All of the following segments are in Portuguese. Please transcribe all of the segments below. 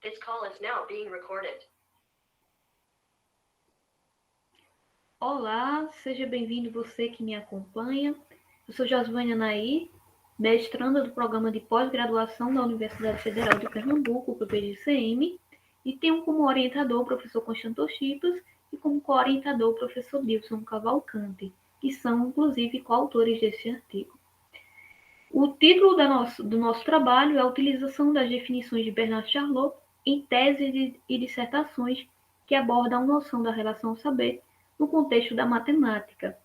This call is now being recorded. Olá, seja bem-vindo você que me acompanha. Eu sou Josvânia Nair, mestranda do Programa de Pós-Graduação da Universidade Federal de Pernambuco, o PPGCM, e tenho como orientador o professor Constantino Chipas e como co-orientador o professor Dilson Cavalcante, que são, inclusive, coautores desse artigo. O título do nosso trabalho é a utilização das definições de Bernard Charlot em teses e dissertações que abordam a noção da relação saber no contexto da matemática.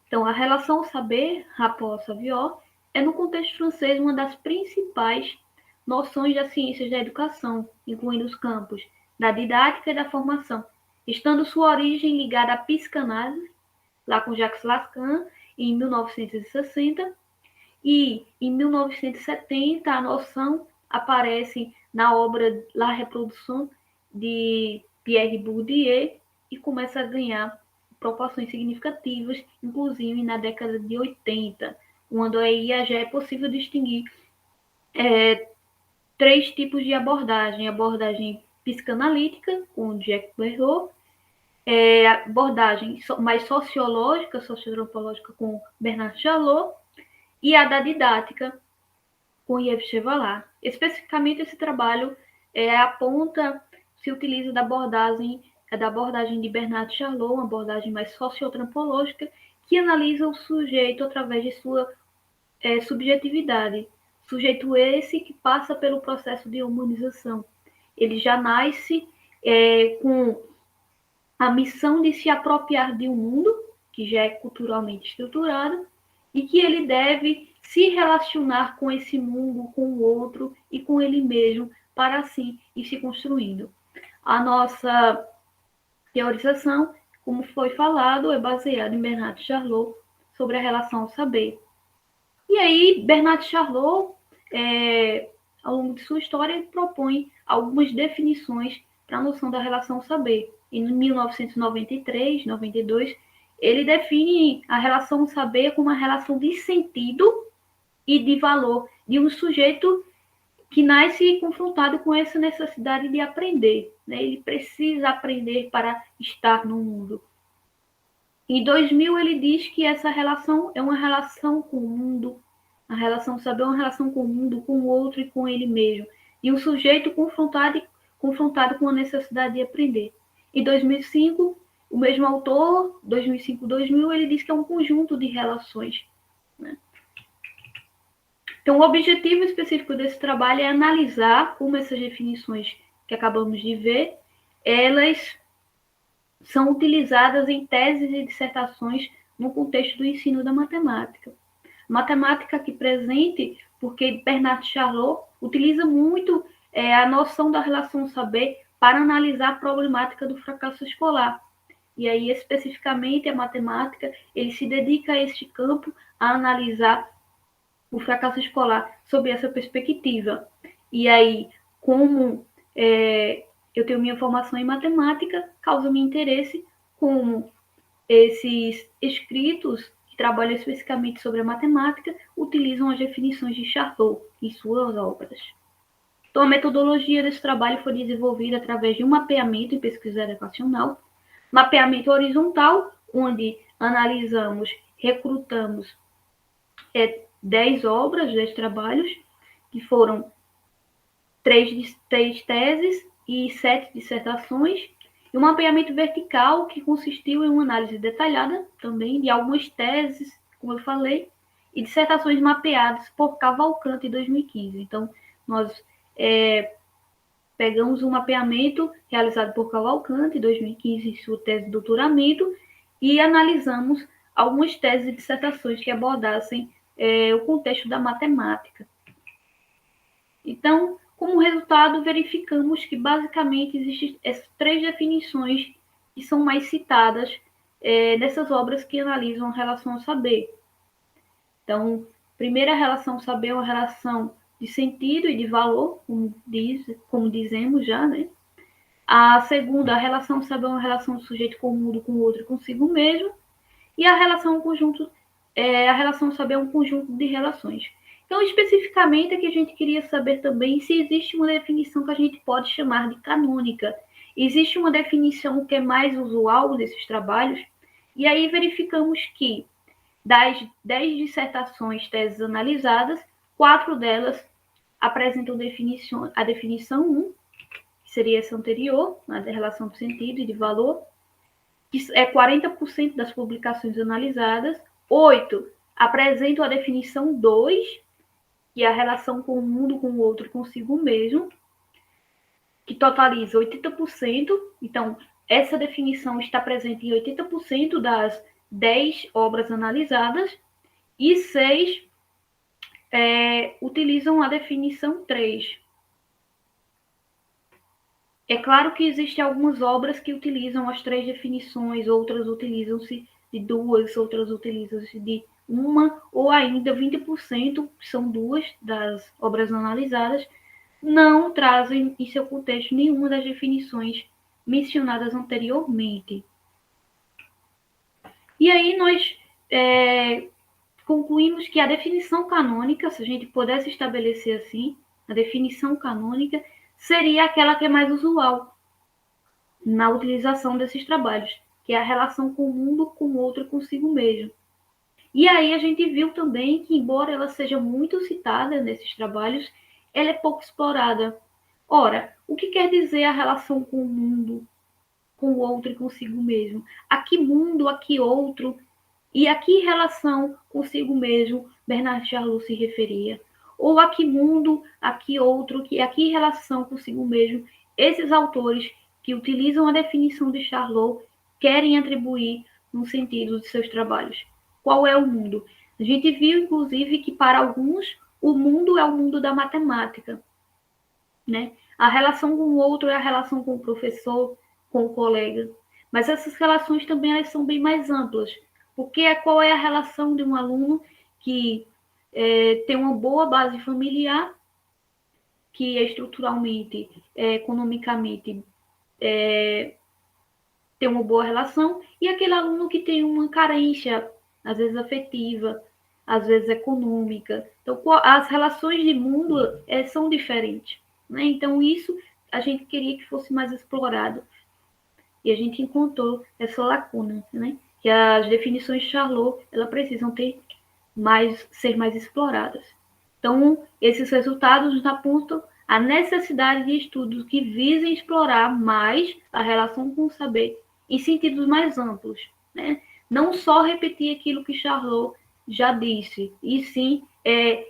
Então, a relação saber, rapport-savoir, é no contexto francês uma das principais noções das ciências da educação, incluindo os campos da didática e da formação, estando sua origem ligada à psicanálise, lá com Jacques Lacan, em 1960, e em 1970 a noção aparece na obra La Reproduction de Pierre Bourdieu e começa a ganhar proporções significativas, inclusive na década de 80, quando aí já é possível distinguir três tipos de abordagem: abordagem psicanalítica, com Jacques Berraud, abordagem mais sociológica, socioantropológica, com Bernard Charlot, e a da didática, com Yves Chevalat. Especificamente, esse trabalho se utiliza da abordagem de Bernard Charlot, uma abordagem mais socioantropológica, que analisa o sujeito através de sua subjetividade. Sujeito esse que passa pelo processo de humanização. Ele já nasce com a missão de se apropriar de um mundo que já é culturalmente estruturado e que ele deve se relacionar com esse mundo, com o outro e com ele mesmo, para assim ir se construindo. A nossa teorização, como foi falado, é baseada em Bernard Charlot sobre a relação ao saber. E aí, Bernard Charlot, ao longo de sua história, propõe algumas definições para a noção da relação ao saber. Em 1993, 92, ele define a relação ao saber como uma relação de sentido e de valor de um sujeito que nasce confrontado com essa necessidade de aprender. Né? Ele precisa aprender para estar no mundo. Em 2000, ele diz que essa relação é uma relação com o mundo, a relação saber é uma relação com o mundo, com o outro e com ele mesmo. E um sujeito confrontado com a necessidade de aprender. Em 2005, o mesmo autor, 2005-2000, ele diz que é um conjunto de relações. Né? Então, o objetivo específico desse trabalho é analisar como essas definições que acabamos de ver, elas são utilizadas em teses e dissertações no contexto do ensino da matemática. Matemática aqui presente, porque Bernard Charlot utiliza muito a noção da relação saber para analisar a problemática do fracasso escolar. E aí, especificamente, a matemática, ele se dedica a este campo, a analisar o fracasso escolar sob essa perspectiva. E aí, como eu tenho minha formação em matemática, causa-me interesse como esses escritos que trabalham especificamente sobre a matemática utilizam as definições de Charlot em suas obras. Então, a metodologia desse trabalho foi desenvolvida através de um mapeamento em pesquisa educacional, mapeamento horizontal, onde analisamos, recrutamos 10 obras, 10 trabalhos, que foram 3 teses e 7 dissertações, e um mapeamento vertical que consistiu em uma análise detalhada também de algumas teses, como eu falei, e dissertações mapeadas por Cavalcante em 2015. Então, nós pegamos um mapeamento realizado por Cavalcante em 2015 em sua tese de doutoramento e analisamos algumas teses e dissertações que abordassem o contexto da matemática. Então, como resultado, verificamos que basicamente existem essas 3 definições que são mais citadas nessas obras que analisam a relação ao saber. Então, primeira relação ao saber é uma relação de sentido e de valor, como dizemos já, né? A segunda, a relação ao saber é uma relação do sujeito com o mundo, com o outro e consigo mesmo. E a relação ao saber é um conjunto de relações. Então, especificamente, aqui a gente queria saber também se existe uma definição que a gente pode chamar de canônica. Existe uma definição que é mais usual desses trabalhos, e aí verificamos que das 10 dissertações, teses analisadas, 4 delas apresentam a definição 1, que seria essa anterior, a relação de sentido e de valor, que é 40% das publicações analisadas. 8 apresentam a definição 2, que é a relação com o mundo, com o outro e consigo mesmo, que totaliza 80%. Então, essa definição está presente em 80% das 10 obras analisadas, e 6 utilizam a definição 3. É claro que existem algumas obras que utilizam as 3 definições, outras utilizam-se de 2, outras utilizam-se de uma, ou ainda 20%, são 2 das obras analisadas, não trazem em seu contexto nenhuma das definições mencionadas anteriormente. E aí nós concluímos que a definição canônica, se a gente pudesse estabelecer assim, a definição canônica seria aquela que é mais usual na utilização desses trabalhos, que é a relação com o mundo, com o outro e consigo mesmo. E aí a gente viu também que, embora ela seja muito citada nesses trabalhos, ela é pouco explorada. Ora, o que quer dizer a relação com o mundo, com o outro e consigo mesmo? A que mundo, a que outro e a que relação consigo mesmo Bernard Charlot se referia? Ou a que mundo, a que outro, a que relação consigo mesmo esses autores que utilizam a definição de Charlot querem atribuir no sentido de seus trabalhos? Qual é o mundo? A gente viu, inclusive, que para alguns o mundo é o mundo da matemática, né? A relação com o outro é a relação com o professor, com o colega. Mas essas relações também elas são bem mais amplas, porque qual é a relação de um aluno que tem uma boa base familiar, que é estruturalmente, economicamente, tem uma boa relação, e aquele aluno que tem uma carência, às vezes afetiva, às vezes econômica. Então, as relações de mundo são diferentes, né? Então, isso a gente queria que fosse mais explorado. E a gente encontrou essa lacuna, né? Que as definições de Charlot, elas precisam ser mais exploradas. Então, esses resultados nos apontam a necessidade de estudos que visem explorar mais a relação com o saber em sentidos mais amplos, né? Não só repetir aquilo que Charlot já disse, e sim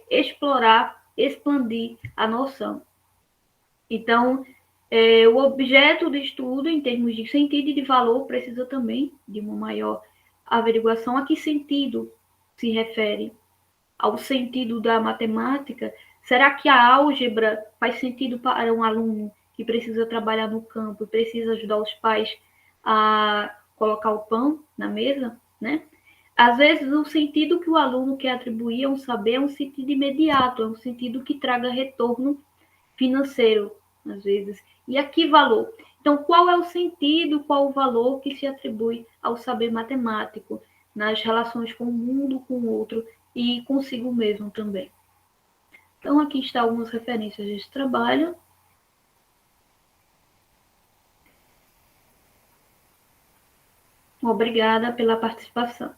explorar, expandir a noção. Então, o objeto de estudo, em termos de sentido e de valor, precisa também de uma maior averiguação. A que sentido se refere? Ao sentido da matemática? Será que a álgebra faz sentido para um aluno que precisa trabalhar no campo, precisa ajudar os pais a colocar o pão na mesa, né? Às vezes, o sentido que o aluno quer atribuir a um saber é um sentido imediato, é um sentido que traga retorno financeiro, às vezes. E a que valor? Então, qual é o sentido, qual o valor que se atribui ao saber matemático nas relações com o mundo, com o outro e consigo mesmo também? Então, aqui estão algumas referências desse trabalho. Obrigada pela participação.